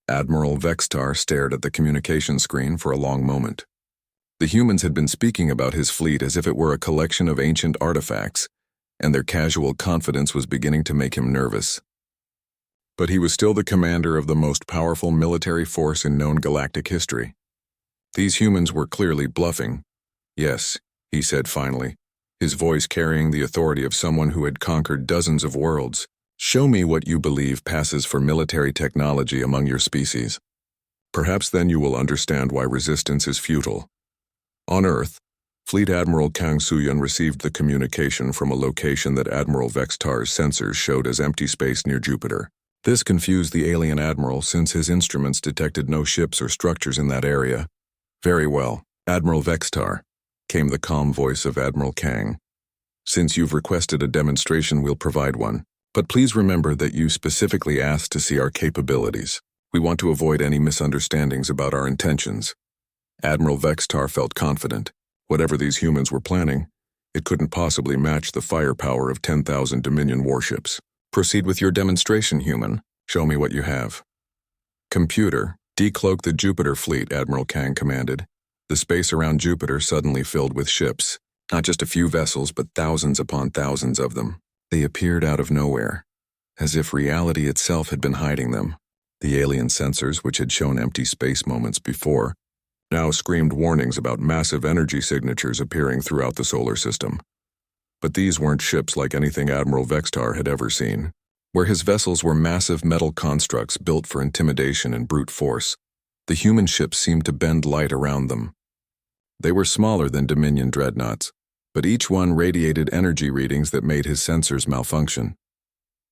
Admiral Vextar stared at the communication screen for a long moment. The humans had been speaking about his fleet as if it were a collection of ancient artifacts, and their casual confidence was beginning to make him nervous. But he was still the commander of the most powerful military force in known galactic history. These humans were clearly bluffing. "Yes," he said finally, his voice carrying the authority of someone who had conquered dozens of worlds. "Show me what you believe passes for military technology among your species. Perhaps then you will understand why resistance is futile." On Earth, Fleet Admiral Kang Suyun received the communication from a location that Admiral Vextar's sensors showed as empty space near Jupiter. This confused the alien admiral since his instruments detected no ships or structures in that area. "Very well, Admiral Vextar," came the calm voice of Admiral Kang. "Since you've requested a demonstration, we'll provide one. But please remember that you specifically asked to see our capabilities. We want to avoid any misunderstandings about our intentions." Admiral Vextar felt confident. Whatever these humans were planning, it couldn't possibly match the firepower of 10,000 Dominion warships. "Proceed with your demonstration, human. Show me what you have." "Computer, decloak the Jupiter fleet," Admiral Kang commanded. The space around Jupiter suddenly filled with ships. Not just a few vessels, but thousands upon thousands of them. They appeared out of nowhere, as if reality itself had been hiding them. The alien sensors, which had shown empty space moments before, now screamed warnings about massive energy signatures appearing throughout the solar system. But these weren't ships like anything Admiral Vextar had ever seen. Where his vessels were massive metal constructs built for intimidation and brute force, the human ships seemed to bend light around them. They were smaller than Dominion dreadnoughts, but each one radiated energy readings that made his sensors malfunction.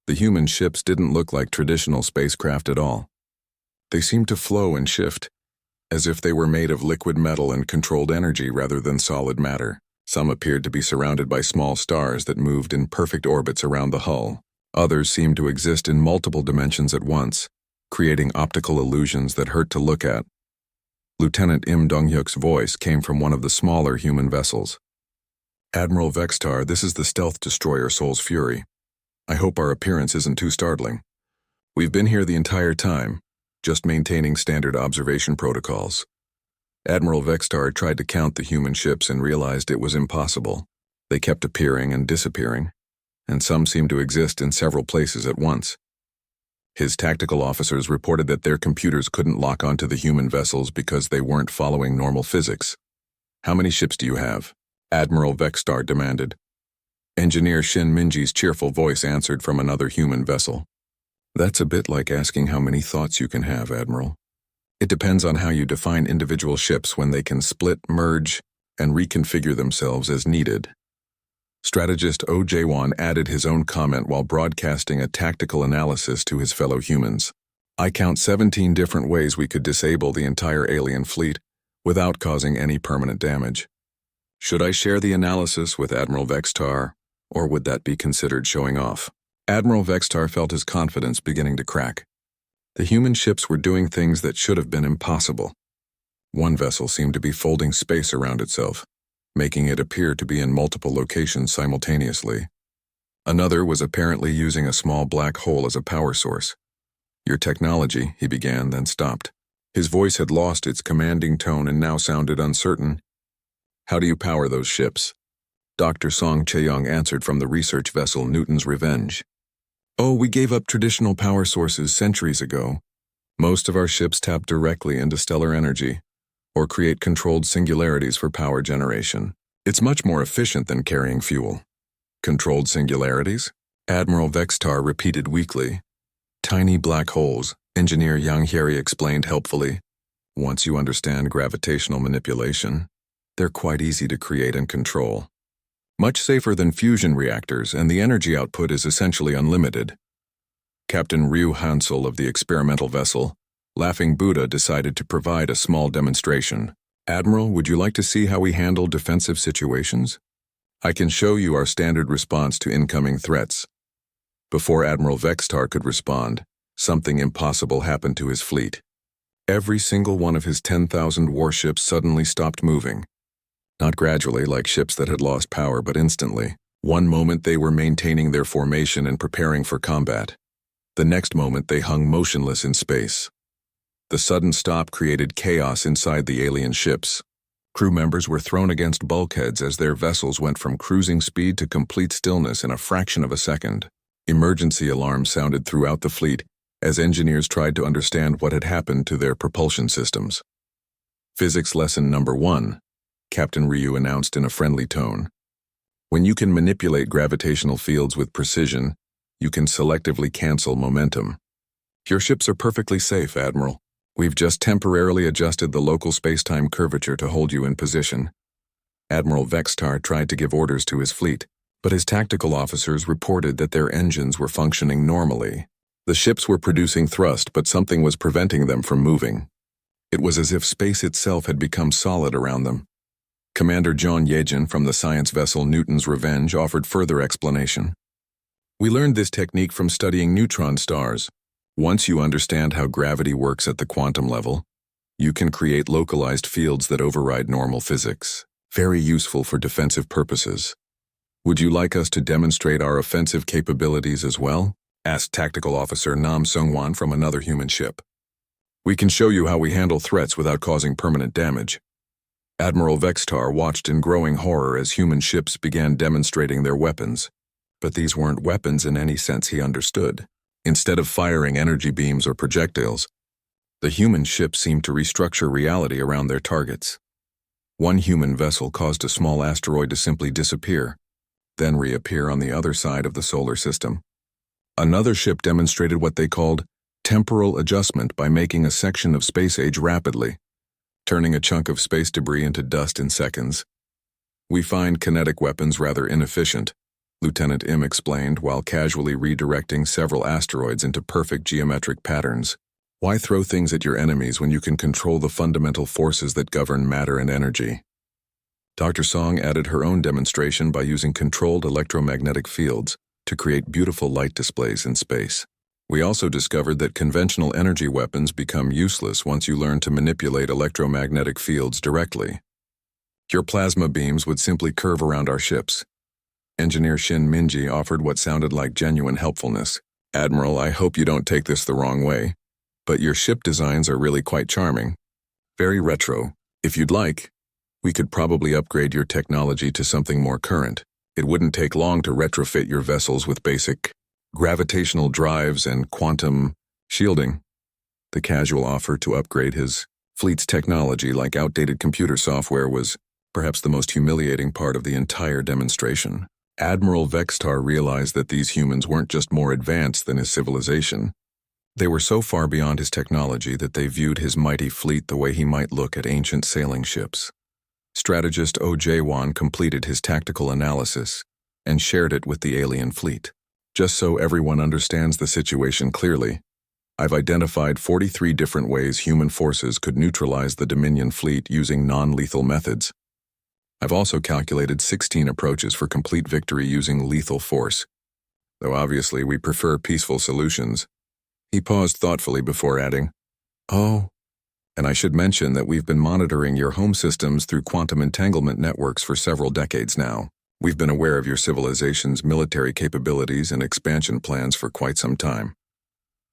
The human ships didn't look like traditional spacecraft at all. They seemed to flow and shift, as if they were made of liquid metal and controlled energy rather than solid matter. Some appeared to be surrounded by small stars that moved in perfect orbits around the hull. Others seemed to exist in multiple dimensions at once, creating optical illusions that hurt to look at. Lieutenant Im Dong-hyuk's voice came from one of the smaller human vessels. "Admiral Vextar, this is the stealth destroyer Soul's Fury. I hope our appearance isn't too startling. We've been here the entire time, just maintaining standard observation protocols." Admiral Vextar tried to count the human ships and realized it was impossible. They kept appearing and disappearing, and some seemed to exist in several places at once. His tactical officers reported that their computers couldn't lock onto the human vessels because they weren't following normal physics. "How many ships do you have?" Admiral Vextar demanded. Engineer Shin Minji's cheerful voice answered from another human vessel. "That's a bit like asking how many thoughts you can have, Admiral. It depends on how you define individual ships when they can split, merge, and reconfigure themselves as needed." Strategist Oh Jae-won added his own comment while broadcasting a tactical analysis to his fellow humans. "I count 17 different ways we could disable the entire alien fleet without causing any permanent damage. Should I share the analysis with Admiral Vextar, or would that be considered showing off?" Admiral Vextar felt his confidence beginning to crack. The human ships were doing things that should have been impossible. One vessel seemed to be folding space around itself, making it appear to be in multiple locations simultaneously. Another was apparently using a small black hole as a power source. "Your technology," he began, then stopped. His voice had lost its commanding tone and now sounded uncertain. "How do you power those ships?" Dr. Song Chae-young answered from the research vessel Newton's Revenge. "Oh, we gave up traditional power sources centuries ago. Most of our ships tap directly into stellar energy, or create controlled singularities for power generation. It's much more efficient than carrying fuel." "Controlled singularities?" Admiral Vextar repeated weakly. "Tiny black holes," Engineer Yang Hyeri explained helpfully. "Once you understand gravitational manipulation, they're quite easy to create and control. Much safer than fusion reactors, and the energy output is essentially unlimited." Captain Ryu Hansel of the experimental vessel, Laughing Buddha, decided to provide a small demonstration. "Admiral, would you like to see how we handle defensive situations? I can show you our standard response to incoming threats." Before Admiral Vextar could respond, something impossible happened to his fleet. Every single one of his 10,000 warships suddenly stopped moving. Not gradually like ships that had lost power, but instantly. One moment they were maintaining their formation and preparing for combat. The next moment they hung motionless in space. The sudden stop created chaos inside the alien ships. Crew members were thrown against bulkheads as their vessels went from cruising speed to complete stillness in a fraction of a second. Emergency alarms sounded throughout the fleet as engineers tried to understand what had happened to their propulsion systems. Physics lesson number 1, Captain Ryu announced in a friendly tone. When you can manipulate gravitational fields with precision, you can selectively cancel momentum. Your ships are perfectly safe, Admiral. We've just temporarily adjusted the local space-time curvature to hold you in position. Admiral Vextar tried to give orders to his fleet, but his tactical officers reported that their engines were functioning normally. The ships were producing thrust, but something was preventing them from moving. It was as if space itself had become solid around them. Commander John Yejin from the science vessel Newton's Revenge offered further explanation. We learned this technique from studying neutron stars. Once you understand how gravity works at the quantum level, you can create localized fields that override normal physics. Very useful for defensive purposes. Would you like us to demonstrate our offensive capabilities as well? Asked Tactical Officer Nam Seungwan from another human ship. We can show you how we handle threats without causing permanent damage. Admiral Vextar watched in growing horror as human ships began demonstrating their weapons. But these weren't weapons in any sense he understood. Instead of firing energy beams or projectiles, the human ships seemed to restructure reality around their targets. One human vessel caused a small asteroid to simply disappear, then reappear on the other side of the solar system. Another ship demonstrated what they called temporal adjustment by making a section of space age rapidly, turning a chunk of space debris into dust in seconds. We find kinetic weapons rather inefficient, Lieutenant Im explained while casually redirecting several asteroids into perfect geometric patterns. Why throw things at your enemies when you can control the fundamental forces that govern matter and energy? Dr. Song added her own demonstration by using controlled electromagnetic fields to create beautiful light displays in space. We also discovered that conventional energy weapons become useless once you learn to manipulate electromagnetic fields directly. Your plasma beams would simply curve around our ships. Engineer Shin Minji offered what sounded like genuine helpfulness. Admiral, I hope you don't take this the wrong way, but your ship designs are really quite charming. Very retro. If you'd like, we could probably upgrade your technology to something more current. It wouldn't take long to retrofit your vessels with basic gravitational drives and quantum shielding. The casual offer to upgrade his fleet's technology like outdated computer software was perhaps the most humiliating part of the entire demonstration. Admiral Vextar realized that these humans weren't just more advanced than his civilization. They were so far beyond his technology that they viewed his mighty fleet the way he might look at ancient sailing ships. Strategist Oh Jae-won completed his tactical analysis and shared it with the alien fleet. Just so everyone understands the situation clearly, I've identified 43 different ways human forces could neutralize the Dominion fleet using non-lethal methods. I've also calculated 16 approaches for complete victory using lethal force, though obviously we prefer peaceful solutions. He paused thoughtfully before adding, "Oh, and I should mention that we've been monitoring your home systems through quantum entanglement networks for several decades now. We've been aware of your civilization's military capabilities and expansion plans for quite some time."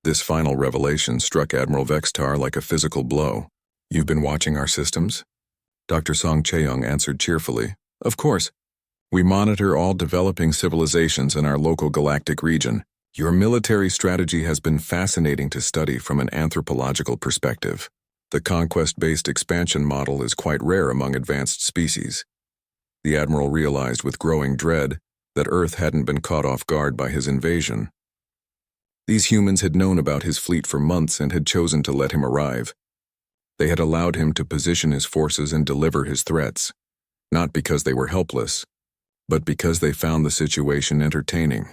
This final revelation struck Admiral Vextar like a physical blow. "You've been watching our systems?" Dr. Song Chaeyoung answered cheerfully. "Of course. We monitor all developing civilizations in our local galactic region. Your military strategy has been fascinating to study from an anthropological perspective. The conquest-based expansion model is quite rare among advanced species." The Admiral realized with growing dread that Earth hadn't been caught off guard by his invasion. These humans had known about his fleet for months and had chosen to let him arrive. They had allowed him to position his forces and deliver his threats, not because they were helpless, but because they found the situation entertaining.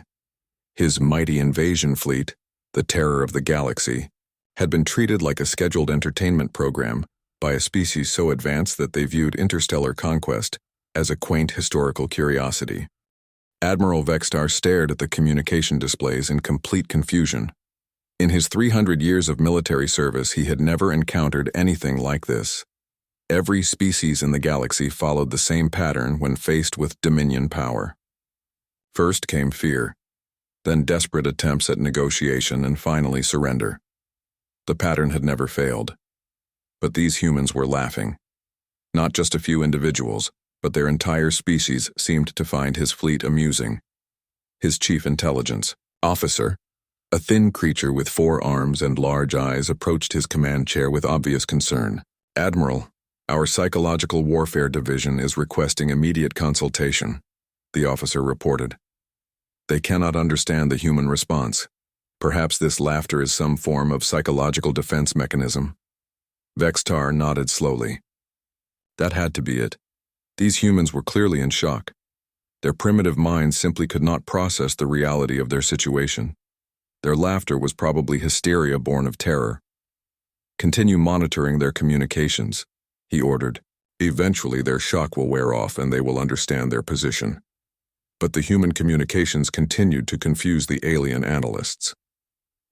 His mighty invasion fleet, the terror of the galaxy, had been treated like a scheduled entertainment program by a species so advanced that they viewed interstellar conquest as a quaint historical curiosity. Admiral Vextar stared at the communication displays in complete confusion. In his 300 years of military service, he had never encountered anything like this. Every species in the galaxy followed the same pattern when faced with Dominion power. First came fear, then desperate attempts at negotiation, and finally surrender. The pattern had never failed. But these humans were laughing. Not just a few individuals, but their entire species seemed to find his fleet amusing. His chief intelligence officer, a thin creature with 4 arms and large eyes, approached his command chair with obvious concern. "Admiral, our psychological warfare division is requesting immediate consultation," the officer reported. "They cannot understand the human response. Perhaps this laughter is some form of psychological defense mechanism." Vextar nodded slowly. That had to be it. These humans were clearly in shock. Their primitive minds simply could not process the reality of their situation. Their laughter was probably hysteria born of terror. "Continue monitoring their communications," he ordered. "Eventually their shock will wear off and they will understand their position." But the human communications continued to confuse the alien analysts.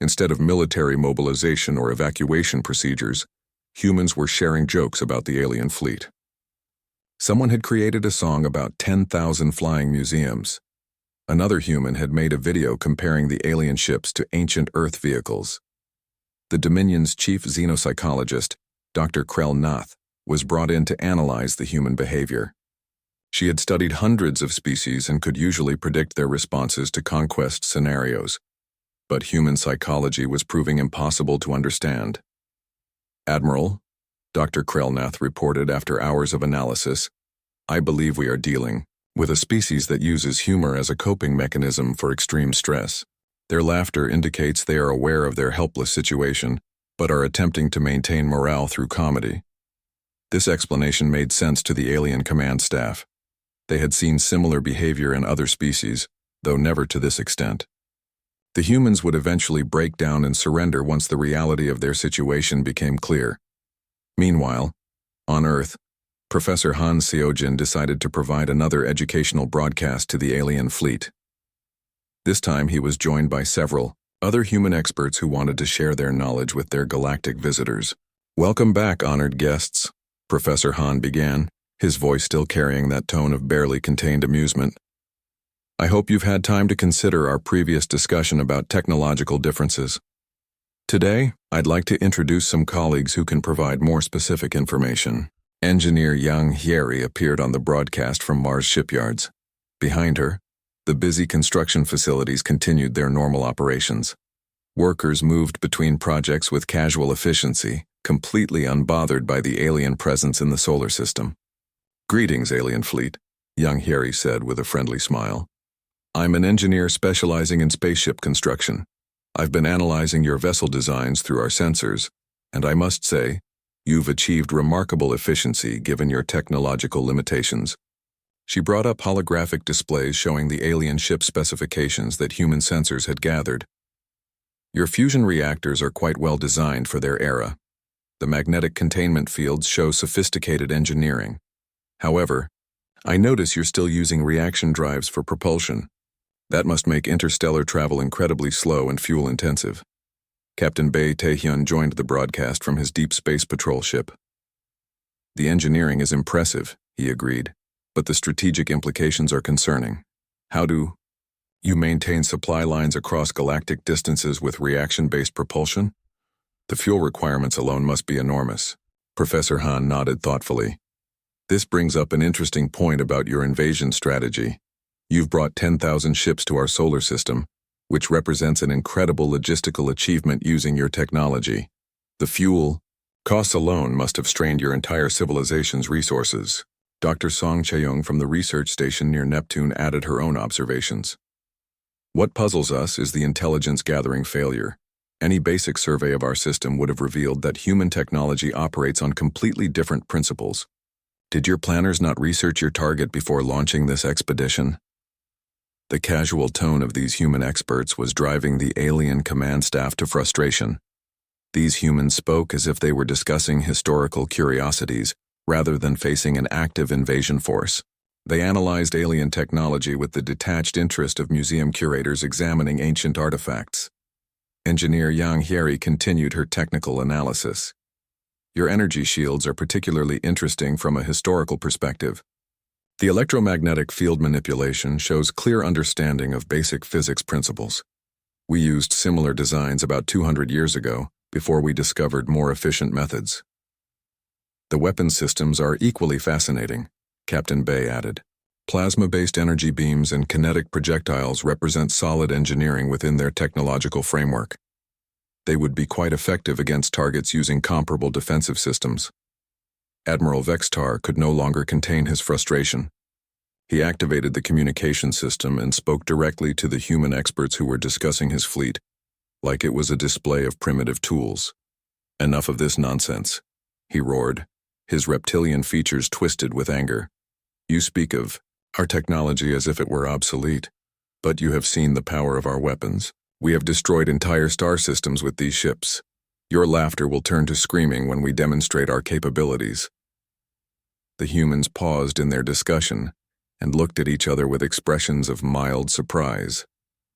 Instead of military mobilization or evacuation procedures, humans were sharing jokes about the alien fleet. Someone had created a song about 10,000 flying museums. Another human had made a video comparing the alien ships to ancient Earth vehicles. The Dominion's chief xenopsychologist, Dr. Krell Nath, was brought in to analyze the human behavior. She had studied hundreds of species and could usually predict their responses to conquest scenarios. But human psychology was proving impossible to understand. "Admiral," Dr. Krellnath reported after hours of analysis, "I believe we are dealing with a species that uses humor as a coping mechanism for extreme stress. Their laughter indicates they are aware of their helpless situation, but are attempting to maintain morale through comedy." This explanation made sense to the alien command staff. They had seen similar behavior in other species, though never to this extent. The humans would eventually break down and surrender once the reality of their situation became clear. Meanwhile, on Earth, Professor Han Seojin decided to provide another educational broadcast to the alien fleet. This time he was joined by several other human experts who wanted to share their knowledge with their galactic visitors. "Welcome back, honored guests," Professor Han began, his voice still carrying that tone of barely contained amusement. "I hope you've had time to consider our previous discussion about technological differences. Today, I'd like to introduce some colleagues who can provide more specific information." Engineer Yang Hyeri appeared on the broadcast from Mars shipyards. Behind her, the busy construction facilities continued their normal operations. Workers moved between projects with casual efficiency, completely unbothered by the alien presence in the solar system. "Greetings, alien fleet," Yang Hyeri said with a friendly smile. "I'm an engineer specializing in spaceship construction. I've been analyzing your vessel designs through our sensors, and I must say, you've achieved remarkable efficiency given your technological limitations." She brought up holographic displays showing the alien ship specifications that human sensors had gathered. "Your fusion reactors are quite well designed for their era. The magnetic containment fields show sophisticated engineering. However, I notice you're still using reaction drives for propulsion. That must make interstellar travel incredibly slow and fuel-intensive." Captain Bae Taehyun joined the broadcast from his deep space patrol ship. "The engineering is impressive," he agreed, "but the strategic implications are concerning. How do you maintain supply lines across galactic distances with reaction-based propulsion? The fuel requirements alone must be enormous." Professor Han nodded thoughtfully. "This brings up an interesting point about your invasion strategy. You've brought 10,000 ships to our solar system, which represents an incredible logistical achievement using your technology. The fuel costs alone must have strained your entire civilization's resources." Dr. Song Cheung from the research station near Neptune added her own observations. "What puzzles us is the intelligence-gathering failure. Any basic survey of our system would have revealed that human technology operates on completely different principles. Did your planners not research your target before launching this expedition?" The casual tone of these human experts was driving the alien command staff to frustration. These humans spoke as if they were discussing historical curiosities, rather than facing an active invasion force. They analyzed alien technology with the detached interest of museum curators examining ancient artifacts. Engineer Yang Hyeri continued her technical analysis. "Your energy shields are particularly interesting from a historical perspective. The electromagnetic field manipulation shows clear understanding of basic physics principles. We used similar designs about 200 years ago, before we discovered more efficient methods. The weapon systems are equally fascinating, Captain Bay added. Plasma-based energy beams and kinetic projectiles represent solid engineering within their technological framework. They would be quite effective against targets using comparable defensive systems. Admiral Vextar could no longer contain his frustration. He activated the communication system and spoke directly to the human experts who were discussing his fleet, like it was a display of primitive tools. "Enough of this nonsense," he roared, his reptilian features twisted with anger. "You speak of our technology as if it were obsolete, but you have seen the power of our weapons. We have destroyed entire star systems with these ships. Your laughter will turn to screaming when we demonstrate our capabilities." The humans paused in their discussion and looked at each other with expressions of mild surprise.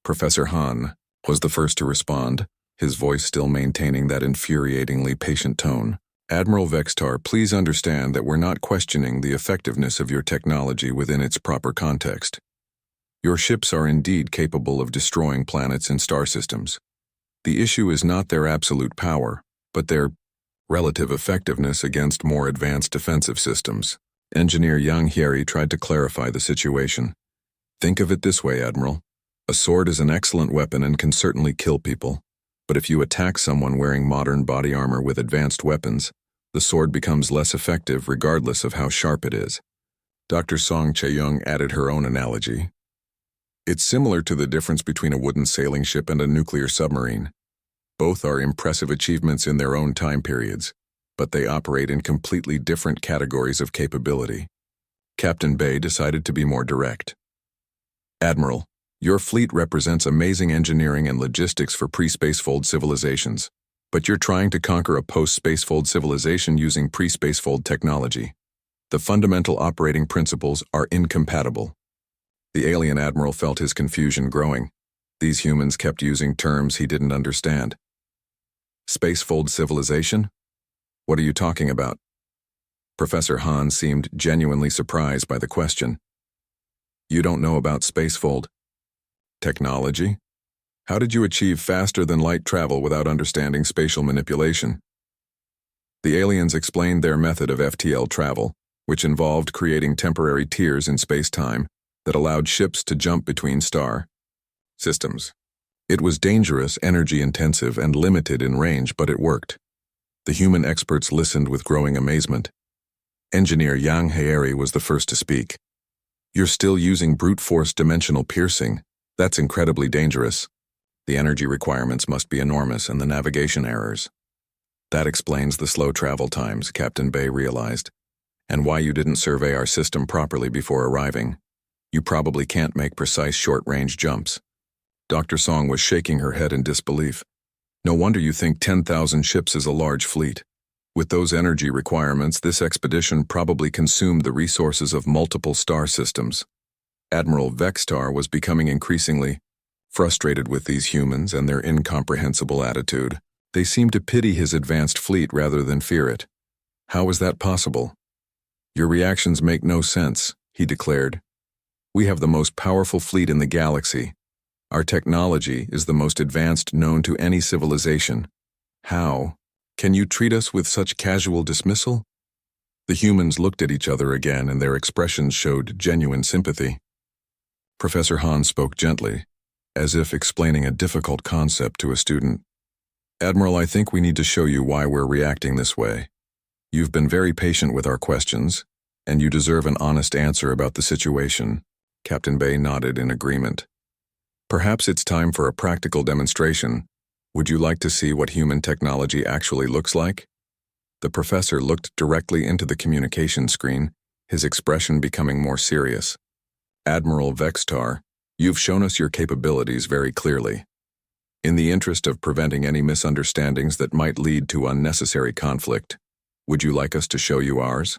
Professor Han was the first to respond, his voice still maintaining that infuriatingly patient tone. "Admiral Vextar, please understand that we're not questioning the effectiveness of your technology within its proper context. Your ships are indeed capable of destroying planets and star systems. The issue is not their absolute power, but their relative effectiveness against more advanced defensive systems." Engineer Yang Hyeri tried to clarify the situation. "Think of it this way, Admiral. A sword is an excellent weapon and can certainly kill people, but if you attack someone wearing modern body armor with advanced weapons, the sword becomes less effective regardless of how sharp it is." Dr. Song Chae-young added her own analogy. "It's similar to the difference between a wooden sailing ship and a nuclear submarine. Both are impressive achievements in their own time periods, but they operate in completely different categories of capability." Captain Bay decided to be more direct. "Admiral, your fleet represents amazing engineering and logistics for pre-spacefold civilizations, but you're trying to conquer a post-spacefold civilization using pre-spacefold technology. The fundamental operating principles are incompatible." The alien admiral felt his confusion growing. These humans kept using terms he didn't understand. "Spacefold civilization? What are you talking about?" Professor Han seemed genuinely surprised by the question. "You don't know about spacefold technology? How did you achieve faster-than-light travel without understanding spatial manipulation?" The aliens explained their method of FTL travel, which involved creating temporary tiers in space-time that allowed ships to jump between star systems. It was dangerous, energy-intensive, and limited in range, but it worked. The human experts listened with growing amazement. Engineer Yang Hyeri was the first to speak. "You're still using brute force dimensional piercing. That's incredibly dangerous. The energy requirements must be enormous and the navigation errors." "That explains the slow travel times," Captain Bay realized, "and why you didn't survey our system properly before arriving. You probably can't make precise short-range jumps." Dr. Song was shaking her head in disbelief. "No wonder you think 10,000 ships is a large fleet. With those energy requirements, this expedition probably consumed the resources of multiple star systems." Admiral Vextar was becoming increasingly frustrated with these humans and their incomprehensible attitude. They seemed to pity his advanced fleet rather than fear it. "How is that possible?" "Your reactions make no sense," he declared. "We have the most powerful fleet in the galaxy. Our technology is the most advanced known to any civilization. How can you treat us with such casual dismissal?" The humans looked at each other again, and their expressions showed genuine sympathy. Professor Han spoke gently, as if explaining a difficult concept to a student. "Admiral, I think we need to show you why we're reacting this way. You've been very patient with our questions, and you deserve an honest answer about the situation." Captain Bay nodded in agreement. "Perhaps it's time for a practical demonstration. Would you like to see what human technology actually looks like?" The professor looked directly into the communication screen, his expression becoming more serious. "Admiral Vextar, you've shown us your capabilities very clearly. In the interest of preventing any misunderstandings that might lead to unnecessary conflict, would you like us to show you ours?"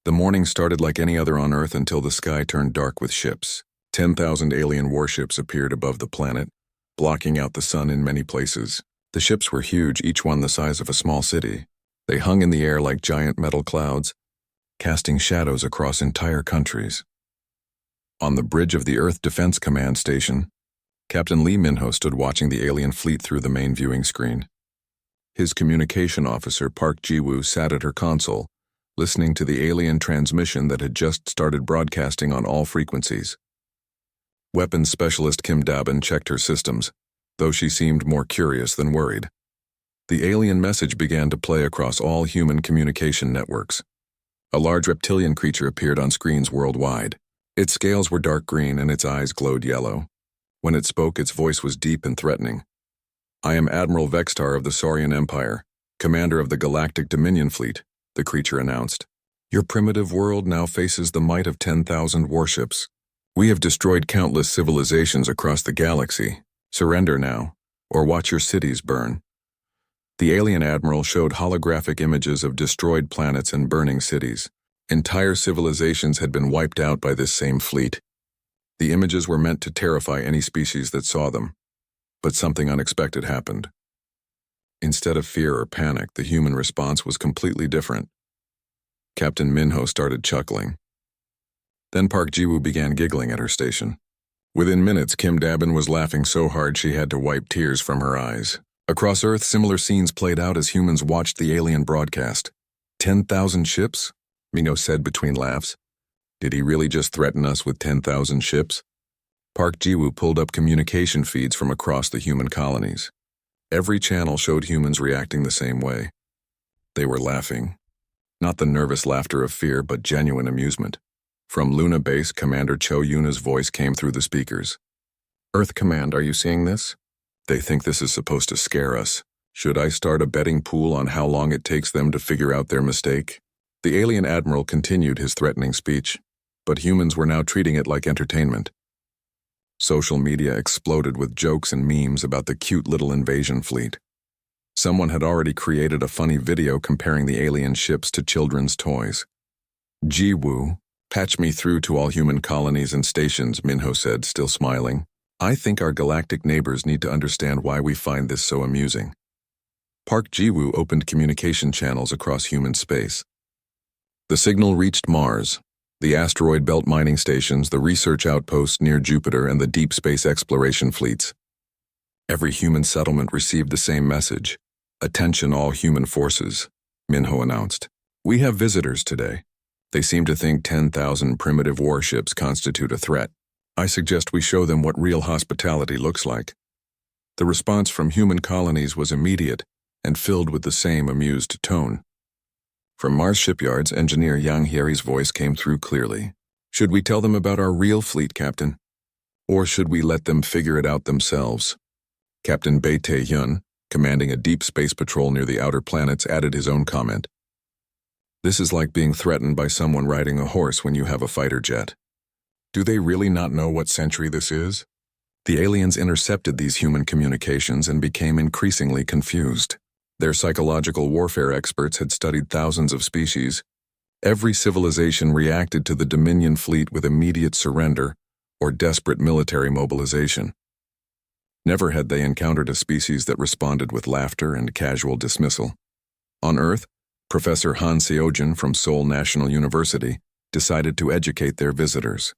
The morning started like any other on Earth until the sky turned dark with ships. 10,000 alien warships appeared above the planet, blocking out the sun in many places. The ships were huge, each one the size of a small city. They hung in the air like giant metal clouds, casting shadows across entire countries. On the bridge of the Earth Defense Command Station, Captain Lee Minho stood watching the alien fleet through the main viewing screen. His communication officer, Park Ji-woo, sat at her console, listening to the alien transmission that had just started broadcasting on all frequencies. Weapons specialist Kim Dabin checked her systems, though she seemed more curious than worried. The alien message began to play across all human communication networks. A large reptilian creature appeared on screens worldwide. Its scales were dark green and its eyes glowed yellow. When it spoke, its voice was deep and threatening. "I am Admiral Vextar of the Saurian Empire, commander of the Galactic Dominion Fleet," the creature announced. "Your primitive world now faces the might of 10,000 warships. We have destroyed countless civilizations across the galaxy. Surrender now, or watch your cities burn." The alien admiral showed holographic images of destroyed planets and burning cities. Entire civilizations had been wiped out by this same fleet. The images were meant to terrify any species that saw them. But something unexpected happened. Instead of fear or panic, the human response was completely different. Captain Minho started chuckling. Then Park Ji-woo began giggling at her station. Within minutes, Kim Dabin was laughing so hard she had to wipe tears from her eyes. Across Earth, similar scenes played out as humans watched the alien broadcast. 10,000 ships? Minho said between laughs. Did he really just threaten us with 10,000 ships? Park Ji-woo pulled up communication feeds from across the human colonies. Every channel showed humans reacting the same way. They were laughing. Not the nervous laughter of fear, but genuine amusement. From Luna Base, Commander Cho Yuna's voice came through the speakers. "Earth Command, are you seeing this? They think this is supposed to scare us. Should I start a betting pool on how long it takes them to figure out their mistake?" The alien admiral continued his threatening speech, but humans were now treating it like entertainment. Social media exploded with jokes and memes about the cute little invasion fleet. Someone had already created a funny video comparing the alien ships to children's toys. "Ji-woo, patch me through to all human colonies and stations," Minho said, still smiling. "I think our galactic neighbors need to understand why we find this so amusing." Park Ji-woo opened communication channels across human space. The signal reached Mars, the asteroid belt mining stations, the research outposts near Jupiter, and the deep space exploration fleets. Every human settlement received the same message. "Attention all human forces," Minho announced. "We have visitors today. They seem to think 10,000 primitive warships constitute a threat. I suggest we show them what real hospitality looks like." The response from human colonies was immediate and filled with the same amused tone. From Mars shipyards, engineer Yang Hyeri's voice came through clearly. "Should we tell them about our real fleet, Captain? Or should we let them figure it out themselves?" Captain Bae Tae-hyun, commanding a deep space patrol near the outer planets, added his own comment. "This is like being threatened by someone riding a horse when you have a fighter jet. Do they really not know what century this is?" The aliens intercepted these human communications and became increasingly confused. Their psychological warfare experts had studied thousands of species. Every civilization reacted to the Dominion fleet with immediate surrender or desperate military mobilization. Never had they encountered a species that responded with laughter and casual dismissal. On Earth, Professor Han Seojin from Seoul National University decided to educate their visitors.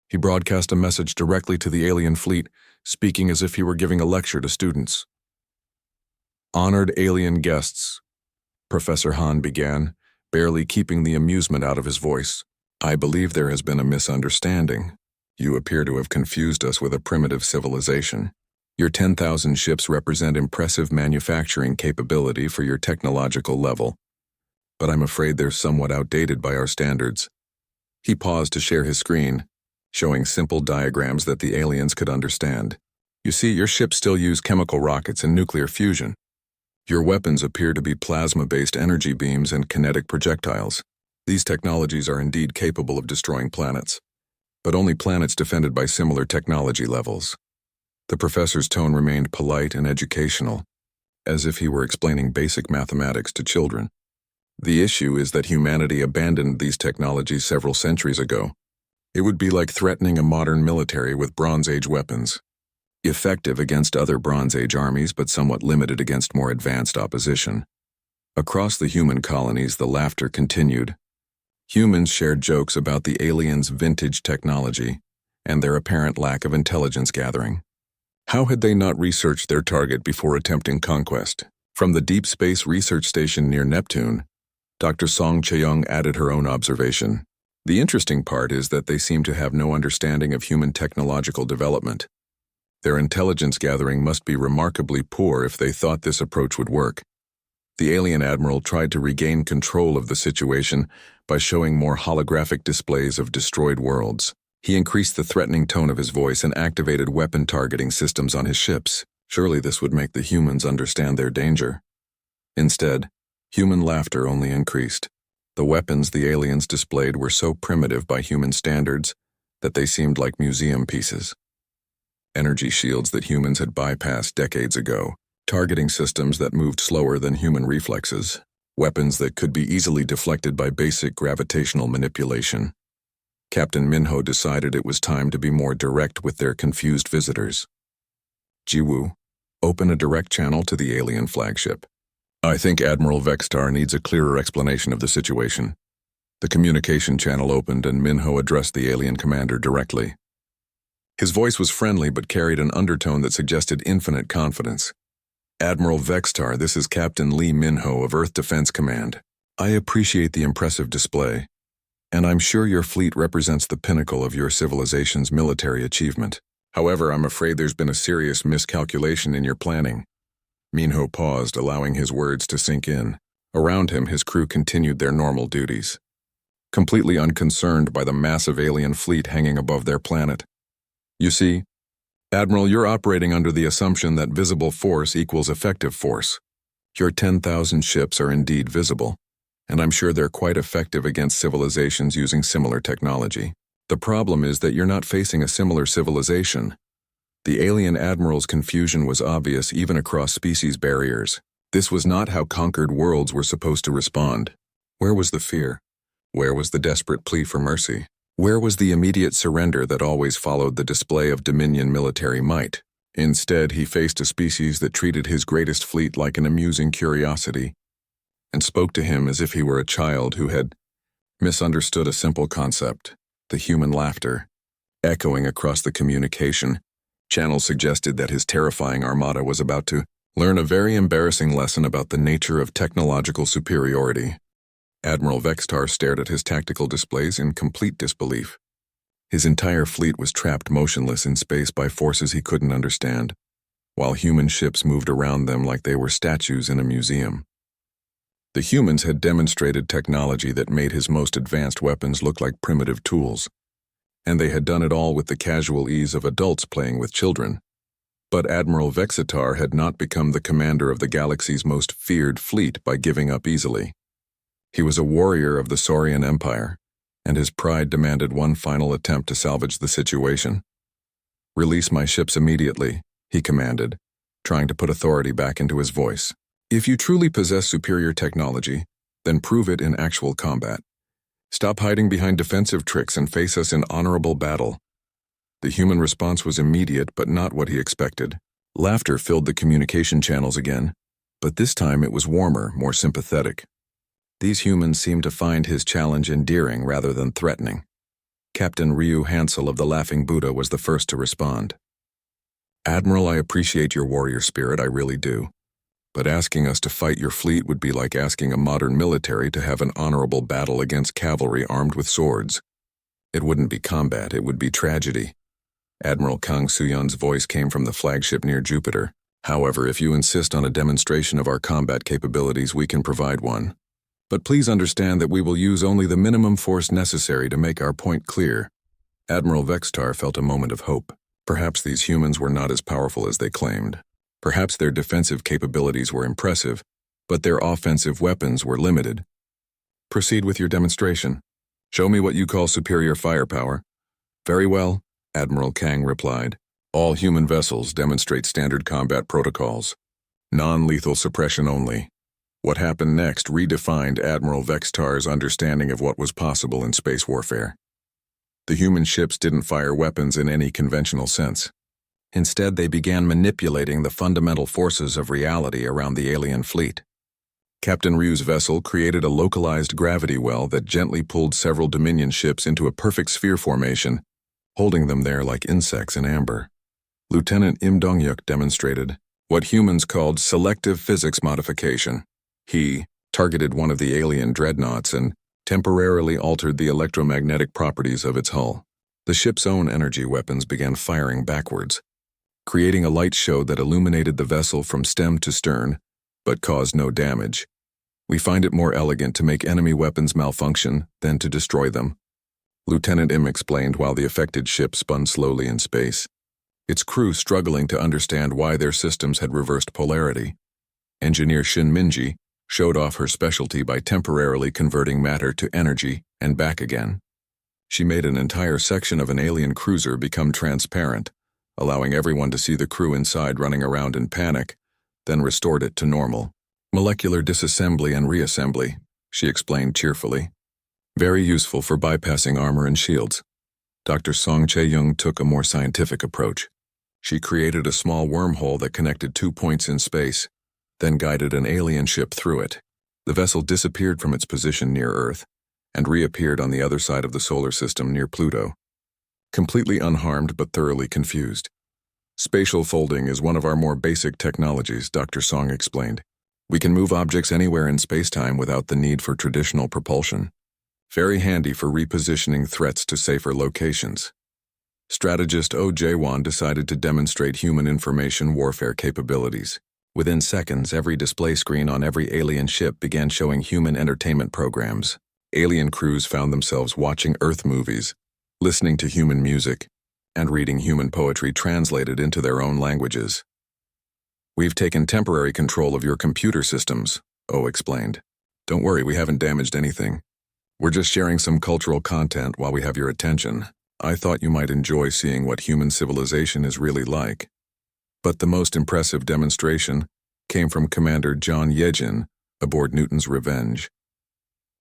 He broadcast a message directly to the alien fleet, speaking as if he were giving a lecture to students. "Honored alien guests," Professor Han began, barely keeping the amusement out of his voice. "I believe there has been a misunderstanding. You appear to have confused us with a primitive civilization. Your 10,000 ships represent impressive manufacturing capability for your technological level, but I'm afraid they're somewhat outdated by our standards." He paused to share his screen, showing simple diagrams that the aliens could understand. "You see, your ships still use chemical rockets and nuclear fusion. Your weapons appear to be plasma-based energy beams and kinetic projectiles. These technologies are indeed capable of destroying planets, but only planets defended by similar technology levels." The professor's tone remained polite and educational, as if he were explaining basic mathematics to children. "The issue is that humanity abandoned these technologies several centuries ago. It would be like threatening a modern military with Bronze Age weapons. Effective against other Bronze Age armies, but somewhat limited against more advanced opposition." Across the human colonies, the laughter continued. Humans shared jokes about the aliens' vintage technology and their apparent lack of intelligence gathering. How had they not researched their target before attempting conquest? From the Deep Space Research Station near Neptune, Dr. Song Cheong added her own observation. The interesting part is that they seem to have no understanding of human technological development. Their intelligence gathering must be remarkably poor if they thought this approach would work. The alien admiral tried to regain control of the situation by showing more holographic displays of destroyed worlds. He increased the threatening tone of his voice and activated weapon targeting systems on his ships. Surely this would make the humans understand their danger. Instead, human laughter only increased. The weapons the aliens displayed were so primitive by human standards that they seemed like museum pieces. Energy shields that humans had bypassed decades ago, targeting systems that moved slower than human reflexes, weapons that could be easily deflected by basic gravitational manipulation. Captain Minho decided it was time to be more direct with their confused visitors. Jiwoo, open a direct channel to the alien flagship. I think Admiral Vextar needs a clearer explanation of the situation. The communication channel opened and Minho addressed the alien commander directly. His voice was friendly but carried an undertone that suggested infinite confidence. Admiral Vextar, this is Captain Lee Minho of Earth Defense Command. I appreciate the impressive display, and I'm sure your fleet represents the pinnacle of your civilization's military achievement. However, I'm afraid there's been a serious miscalculation in your planning. Minho paused, allowing his words to sink in. Around him, his crew continued their normal duties, completely unconcerned by the massive alien fleet hanging above their planet. You see, Admiral, you're operating under the assumption that visible force equals effective force. Your 10,000 ships are indeed visible, and I'm sure they're quite effective against civilizations using similar technology. The problem is that you're not facing a similar civilization. The alien admiral's confusion was obvious even across species barriers. This was not how conquered worlds were supposed to respond. Where was the fear? Where was the desperate plea for mercy? Where was the immediate surrender that always followed the display of Dominion military might? Instead, he faced a species that treated his greatest fleet like an amusing curiosity and spoke to him as if he were a child who had misunderstood a simple concept. The human laughter, echoing across the communication channel, suggested that his terrifying armada was about to learn a very embarrassing lesson about the nature of technological superiority. Admiral Vextar stared at his tactical displays in complete disbelief. His entire fleet was trapped motionless in space by forces he couldn't understand, while human ships moved around them like they were statues in a museum. The humans had demonstrated technology that made his most advanced weapons look like primitive tools, and they had done it all with the casual ease of adults playing with children. But Admiral Vexitar had not become the commander of the galaxy's most feared fleet by giving up easily. He was a warrior of the Saurian Empire, and his pride demanded one final attempt to salvage the situation. "Release my ships immediately," he commanded, trying to put authority back into his voice. "If you truly possess superior technology, then prove it in actual combat. Stop hiding behind defensive tricks and face us in honorable battle." The human response was immediate, but not what he expected. Laughter filled the communication channels again, but this time it was warmer, more sympathetic. These humans seemed to find his challenge endearing rather than threatening. Captain Ryu Hansel of the Laughing Buddha was the first to respond. "Admiral, I appreciate your warrior spirit, I really do. But asking us to fight your fleet would be like asking a modern military to have an honorable battle against cavalry armed with swords. It wouldn't be combat, it would be tragedy." Admiral Kang Suyun's voice came from the flagship near Jupiter. "However, if you insist on a demonstration of our combat capabilities, we can provide one. But please understand that we will use only the minimum force necessary to make our point clear." Admiral Vextar felt a moment of hope. Perhaps these humans were not as powerful as they claimed. Perhaps their defensive capabilities were impressive, but their offensive weapons were limited. "Proceed with your demonstration. Show me what you call superior firepower." "Very well," Admiral Kang replied. "All human vessels demonstrate standard combat protocols. Non-lethal suppression only." What happened next redefined Admiral Vextar's understanding of what was possible in space warfare. The human ships didn't fire weapons in any conventional sense. Instead, they began manipulating the fundamental forces of reality around the alien fleet. Captain Ryu's vessel created a localized gravity well that gently pulled several Dominion ships into a perfect sphere formation, holding them there like insects in amber. Lieutenant Im Dong-yuk demonstrated, what humans called selective physics modification. He targeted one of the alien dreadnoughts and temporarily altered the electromagnetic properties of its hull. The ship's own energy weapons began firing backwards, creating a light show that illuminated the vessel from stem to stern, but caused no damage. We find it more elegant to make enemy weapons malfunction than to destroy them, Lieutenant Im explained while the affected ship spun slowly in space, its crew struggling to understand why their systems had reversed polarity. Engineer Shin Minji showed off her specialty by temporarily converting matter to energy and back again. She made an entire section of an alien cruiser become transparent, allowing everyone to see the crew inside running around in panic, then restored it to normal. Molecular disassembly and reassembly, she explained cheerfully. Very useful for bypassing armor and shields. Dr. Song Chae-young took a more scientific approach. She created a small wormhole that connected 2 points in space, then guided an alien ship through it. The vessel disappeared from its position near Earth and reappeared on the other side of the solar system near Pluto, completely unharmed but thoroughly confused. Spatial folding is one of our more basic technologies, Dr. Song explained. We can move objects anywhere in spacetime without the need for traditional propulsion. Very handy for repositioning threats to safer locations. Strategist Oh Jae-won decided to demonstrate human information warfare capabilities. Within seconds, every display screen on every alien ship began showing human entertainment programs. Alien crews found themselves watching Earth movies, listening to human music, and reading human poetry translated into their own languages. We've taken temporary control of your computer systems, Oh explained. Don't worry, we haven't damaged anything. We're just sharing some cultural content while we have your attention. I thought you might enjoy seeing what human civilization is really like. But the most impressive demonstration came from Commander John Yejin aboard Newton's Revenge.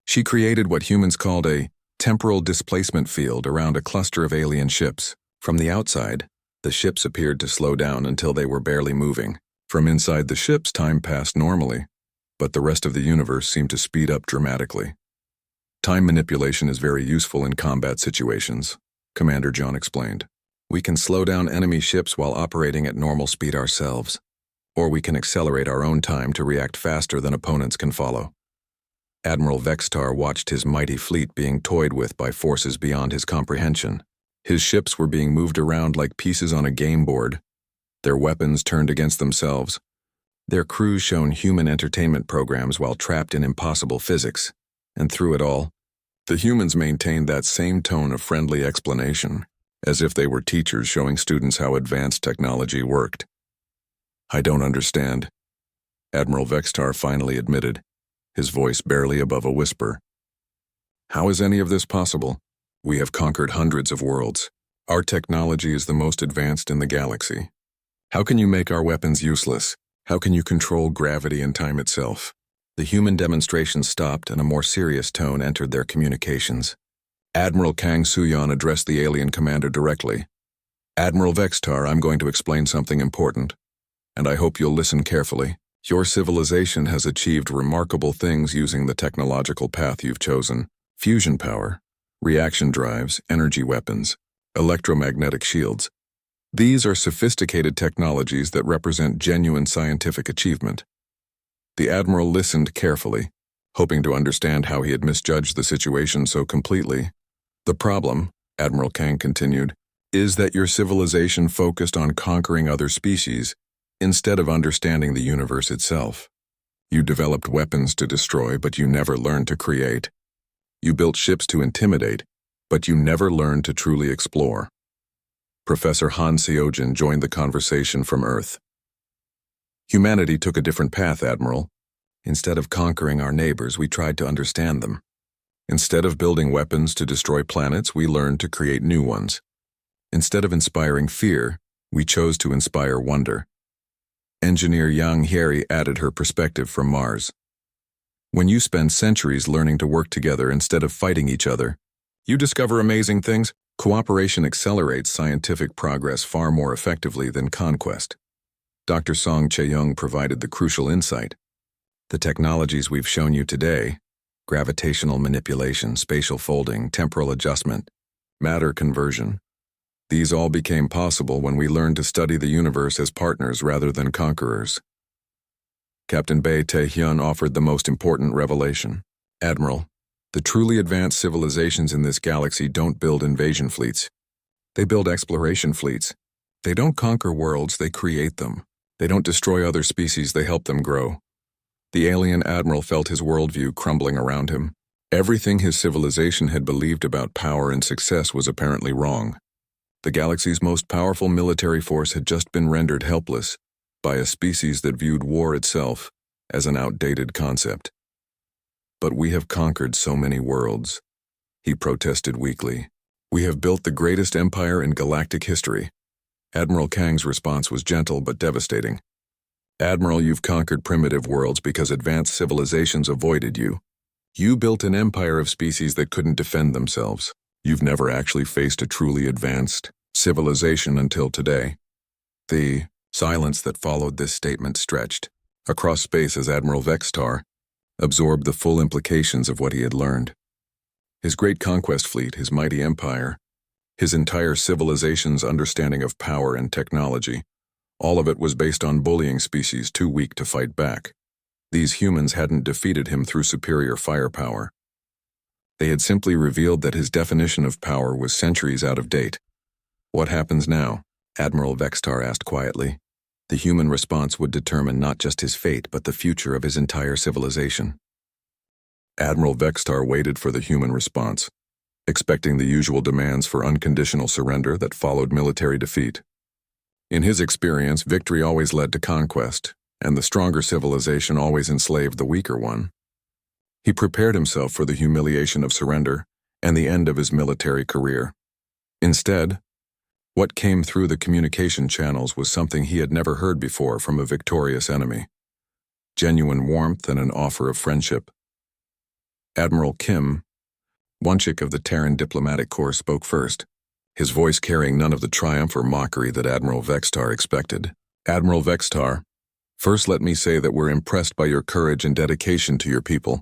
She created what humans called a temporal displacement field around a cluster of alien ships. From the outside, the ships appeared to slow down until they were barely moving. From inside the ships, time passed normally, but the rest of the universe seemed to speed up dramatically. Time manipulation is very useful in combat situations, Commander John explained. We can slow down enemy ships while operating at normal speed ourselves, or we can accelerate our own time to react faster than opponents can follow. Admiral Vextar watched his mighty fleet being toyed with by forces beyond his comprehension. His ships were being moved around like pieces on a game board, their weapons turned against themselves, their crews shown human entertainment programs while trapped in impossible physics. And through it all, the humans maintained that same tone of friendly explanation, as if they were teachers showing students how advanced technology worked. I don't understand, Admiral Vextar finally admitted, his voice barely above a whisper. How is any of this possible? We have conquered hundreds of worlds. Our technology is the most advanced in the galaxy. How can you make our weapons useless? How can you control gravity and time itself? The human demonstration stopped and a more serious tone entered their communications. Admiral Kang Soo-yeon addressed the alien commander directly. Admiral Vextar, I'm going to explain something important, and I hope you'll listen carefully. Your civilization has achieved remarkable things using the technological path you've chosen. Fusion power, reaction drives, energy weapons, electromagnetic shields. These are sophisticated technologies that represent genuine scientific achievement. The Admiral listened carefully, hoping to understand how he had misjudged the situation so completely. The problem, Admiral Kang continued, is that your civilization focused on conquering other species instead of understanding the universe itself. You developed weapons to destroy, but you never learned to create. You built ships to intimidate, but you never learned to truly explore. Professor Han Seojin joined the conversation from Earth. Humanity took a different path, Admiral. Instead of conquering our neighbors, we tried to understand them. Instead of building weapons to destroy planets, we learned to create new ones. Instead of inspiring fear, we chose to inspire wonder. Engineer Yang Hyeri added her perspective from Mars. When you spend centuries learning to work together instead of fighting each other, you discover amazing things. Cooperation accelerates scientific progress far more effectively than conquest. Dr. Song Chae-young provided the crucial insight. The technologies we've shown you today, gravitational manipulation, spatial folding, temporal adjustment, matter conversion, These all became possible when we learned to study the universe as partners rather than conquerors. Captain Bae Tae-hyun offered the most important revelation. Admiral, the truly advanced civilizations in this galaxy don't build invasion fleets. They build exploration fleets. They don't conquer worlds, they create them. They don't destroy other species, they help them grow. The alien admiral felt his worldview crumbling around him. Everything his civilization had believed about power and success was apparently wrong. The galaxy's most powerful military force had just been rendered helpless by a species that viewed war itself as an outdated concept. But we have conquered so many worlds, he protested weakly. We have built the greatest empire in galactic history. Admiral Kang's response was gentle but devastating. Admiral, you've conquered primitive worlds because advanced civilizations avoided you. You built an empire of species that couldn't defend themselves. You've never actually faced a truly advanced civilization until today. The silence that followed this statement stretched across space as Admiral Vextar absorbed the full implications of what he had learned. His great conquest fleet, his mighty empire, his entire civilization's understanding of power and technology, all of it was based on bullying species too weak to fight back. These humans hadn't defeated him through superior firepower. They had simply revealed that his definition of power was centuries out of date. What happens now? Admiral Vextar asked quietly. The human response would determine not just his fate, but the future of his entire civilization. Admiral Vextar waited for the human response, expecting the usual demands for unconditional surrender that followed military defeat. In his experience, victory always led to conquest, and the stronger civilization always enslaved the weaker one. He prepared himself for the humiliation of surrender and the end of his military career. Instead, what came through the communication channels was something he had never heard before from a victorious enemy. Genuine warmth and an offer of friendship. Admiral Kim, Wonchik of the Terran Diplomatic Corps, spoke first, his voice carrying none of the triumph or mockery that Admiral Vextar expected. Admiral Vextar, first let me say that we're impressed by your courage and dedication to your people.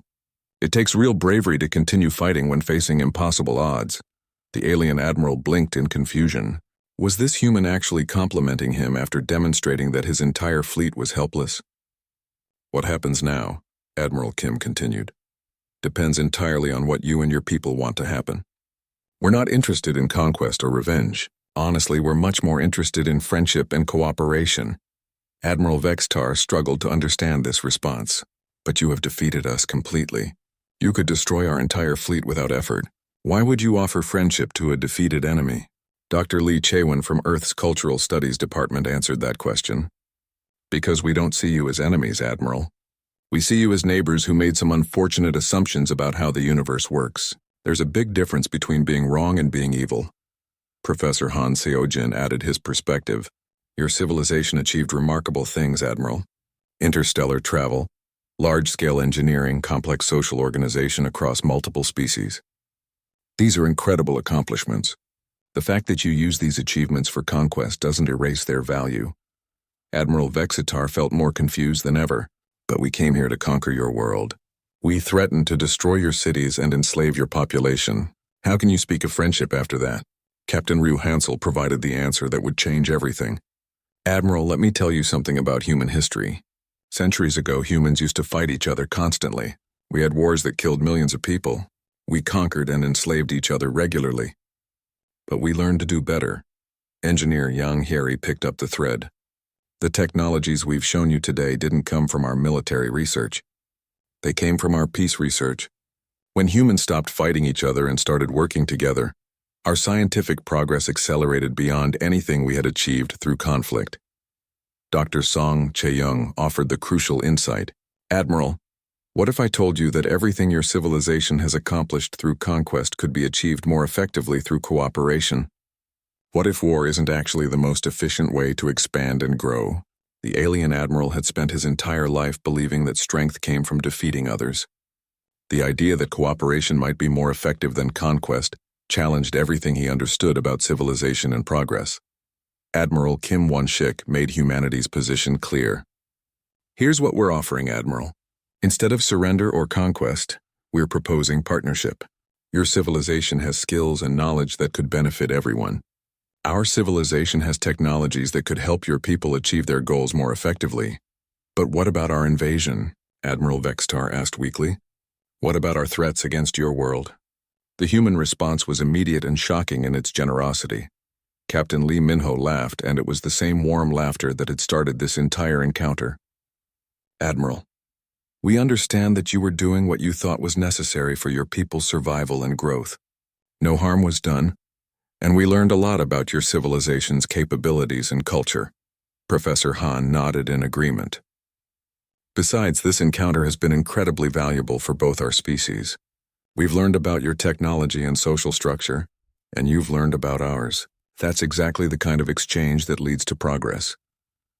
It takes real bravery to continue fighting when facing impossible odds. The alien admiral blinked in confusion. Was this human actually complimenting him after demonstrating that his entire fleet was helpless? What happens now, Admiral Kim continued, depends entirely on what you and your people want to happen. We're not interested in conquest or revenge. Honestly, we're much more interested in friendship and cooperation. Admiral Vextar struggled to understand this response. But you have defeated us completely. You could destroy our entire fleet without effort. Why would you offer friendship to a defeated enemy? Dr. Lee Chaewon from Earth's Cultural Studies Department answered that question. Because we don't see you as enemies, Admiral. We see you as neighbors who made some unfortunate assumptions about how the universe works. There's a big difference between being wrong and being evil. Professor Han Seojin added his perspective. Your civilization achieved remarkable things, Admiral. Interstellar travel, large-scale engineering, complex social organization across multiple species. These are incredible accomplishments. The fact that you use these achievements for conquest doesn't erase their value. Admiral Vexitar felt more confused than ever. But we came here to conquer your world. We threatened to destroy your cities and enslave your population. How can you speak of friendship after that? Captain Ryu Hansel provided the answer that would change everything. Admiral, let me tell you something about human history. Centuries ago, humans used to fight each other constantly. We had wars that killed millions of people. We conquered and enslaved each other regularly. But we learned to do better. Engineer Yang Hyeri picked up the thread. The technologies we've shown you today didn't come from our military research. They came from our peace research. When humans stopped fighting each other and started working together, our scientific progress accelerated beyond anything we had achieved through conflict. Dr. Song Chae-young offered the crucial insight. Admiral, what if I told you that everything your civilization has accomplished through conquest could be achieved more effectively through cooperation? What if war isn't actually the most efficient way to expand and grow? The alien admiral had spent his entire life believing that strength came from defeating others. The idea that cooperation might be more effective than conquest challenged everything he understood about civilization and progress. Admiral Kim Won-shik made humanity's position clear. Here's what we're offering, Admiral. Instead of surrender or conquest, we're proposing partnership. Your civilization has skills and knowledge that could benefit everyone. Our civilization has technologies that could help your people achieve their goals more effectively. But what about our invasion? Admiral Vextar asked weakly. What about our threats against your world? The human response was immediate and shocking in its generosity. Captain Lee Minho laughed, and it was the same warm laughter that had started this entire encounter. Admiral, we understand that you were doing what you thought was necessary for your people's survival and growth. No harm was done, and we learned a lot about your civilization's capabilities and culture. Professor Han nodded in agreement. Besides, this encounter has been incredibly valuable for both our species. We've learned about your technology and social structure, and you've learned about ours. That's exactly the kind of exchange that leads to progress.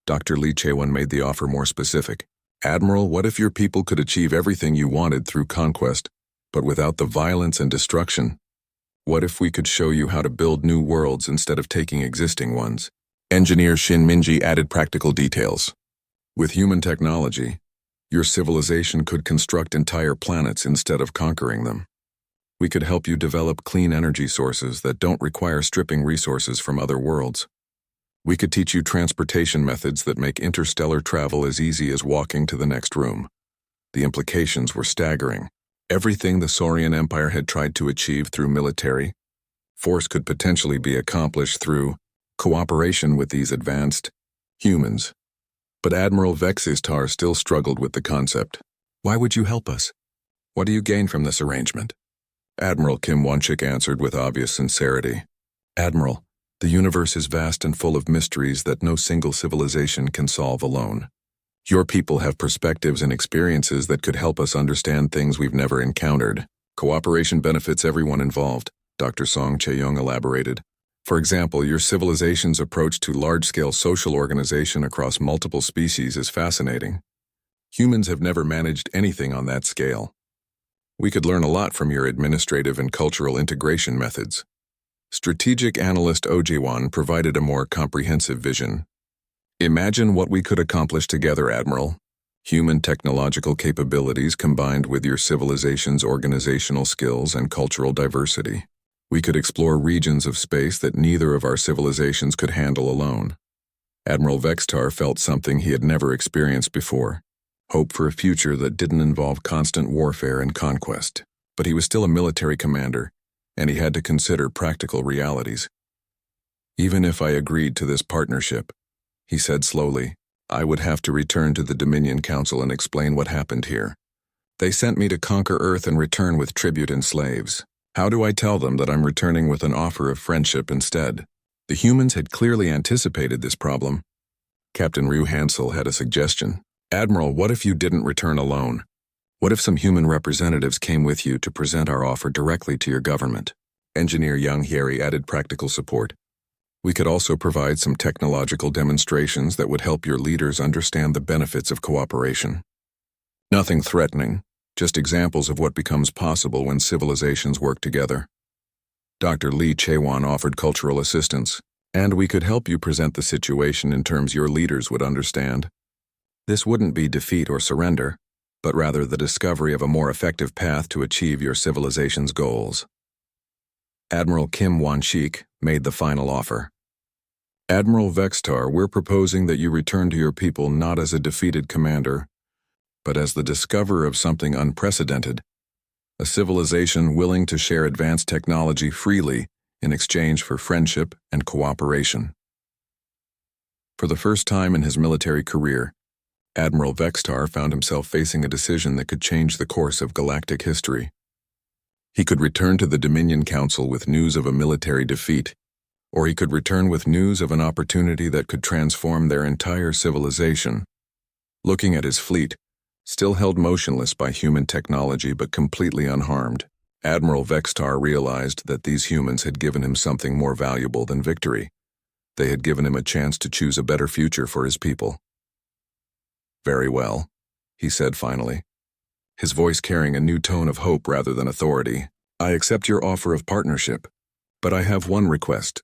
Dr. Lee Chae-won made the offer more specific. Admiral, what if your people could achieve everything you wanted through conquest, but without the violence and destruction? What if we could show you how to build new worlds instead of taking existing ones? Engineer Shin Minji added practical details. With human technology, your civilization could construct entire planets instead of conquering them. We could help you develop clean energy sources that don't require stripping resources from other worlds. We could teach you transportation methods that make interstellar travel as easy as walking to the next room. The implications were staggering. Everything the Saurian Empire had tried to achieve through military force could potentially be accomplished through cooperation with these advanced humans. But Admiral Vexistar still struggled with the concept. Why would you help us? What do you gain from this arrangement? Admiral Kim Won-shik answered with obvious sincerity. Admiral, the universe is vast and full of mysteries that no single civilization can solve alone. Your people have perspectives and experiences that could help us understand things we've never encountered. Cooperation benefits everyone involved, Dr. Song Chae-young elaborated. For example, your civilization's approach to large-scale social organization across multiple species is fascinating. Humans have never managed anything on that scale. We could learn a lot from your administrative and cultural integration methods. Strategic analyst Oh Ji-won provided a more comprehensive vision. Imagine what we could accomplish together, Admiral. Human technological capabilities combined with your civilization's organizational skills and cultural diversity. We could explore regions of space that neither of our civilizations could handle alone. Admiral Vextar felt something he had never experienced before. Hope for a future that didn't involve constant warfare and conquest. But he was still a military commander, and he had to consider practical realities. Even if I agreed to this partnership, he said slowly, I would have to return to the Dominion Council and explain what happened here. They sent me to conquer Earth and return with tribute and slaves. How do I tell them that I'm returning with an offer of friendship instead? The humans had clearly anticipated this problem. Captain Ryu Hansel had a suggestion. Admiral, what if you didn't return alone? What if some human representatives came with you to present our offer directly to your government? Engineer Yang Hyeri added practical support. We could also provide some technological demonstrations that would help your leaders understand the benefits of cooperation. Nothing threatening, just examples of what becomes possible when civilizations work together. Dr. Lee Chae-won offered cultural assistance, and we could help you present the situation in terms your leaders would understand. This wouldn't be defeat or surrender, but rather the discovery of a more effective path to achieve your civilization's goals. Admiral Kim Won-shik made the final offer. Admiral Vextar, we're proposing that you return to your people not as a defeated commander, but as the discoverer of something unprecedented, a civilization willing to share advanced technology freely in exchange for friendship and cooperation. For the first time in his military career, Admiral Vextar found himself facing a decision that could change the course of galactic history. He could return to the Dominion Council with news of a military defeat, or he could return with news of an opportunity that could transform their entire civilization. Looking at his fleet, still held motionless by human technology but completely unharmed, Admiral Vextar realized that these humans had given him something more valuable than victory. They had given him a chance to choose a better future for his people. Very well, he said finally, his voice carrying a new tone of hope rather than authority. I accept your offer of partnership, but I have one request.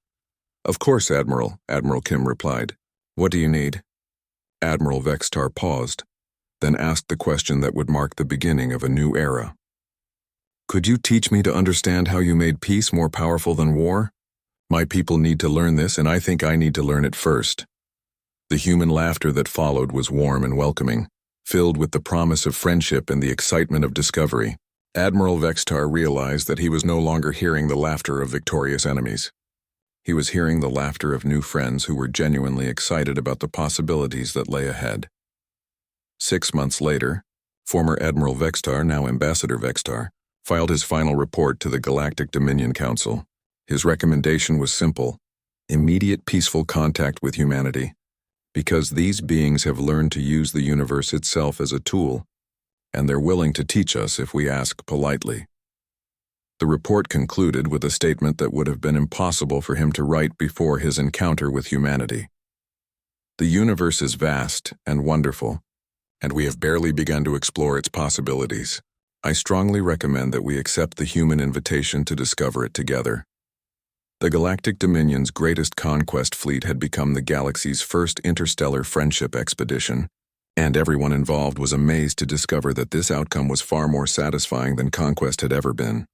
Of course, Admiral, Admiral Kim replied. What do you need? Admiral Vextar paused, then asked the question that would mark the beginning of a new era. Could you teach me to understand how you made peace more powerful than war? My people need to learn this, and I think I need to learn it first." The human laughter that followed was warm and welcoming, filled with the promise of friendship and the excitement of discovery. Admiral Vextar realized that he was no longer hearing the laughter of victorious enemies. He was hearing the laughter of new friends who were genuinely excited about the possibilities that lay ahead. 6 months later, former Admiral Vextar, now Ambassador Vextar, filed his final report to the Galactic Dominion Council. His recommendation was simple: immediate peaceful contact with humanity, because these beings have learned to use the universe itself as a tool, and they're willing to teach us if we ask politely. The report concluded with a statement that would have been impossible for him to write before his encounter with humanity. The universe is vast and wonderful, and we have barely begun to explore its possibilities. I strongly recommend that we accept the human invitation to discover it together. The Galactic Dominion's greatest conquest fleet had become the galaxy's first interstellar friendship expedition, and everyone involved was amazed to discover that this outcome was far more satisfying than conquest had ever been.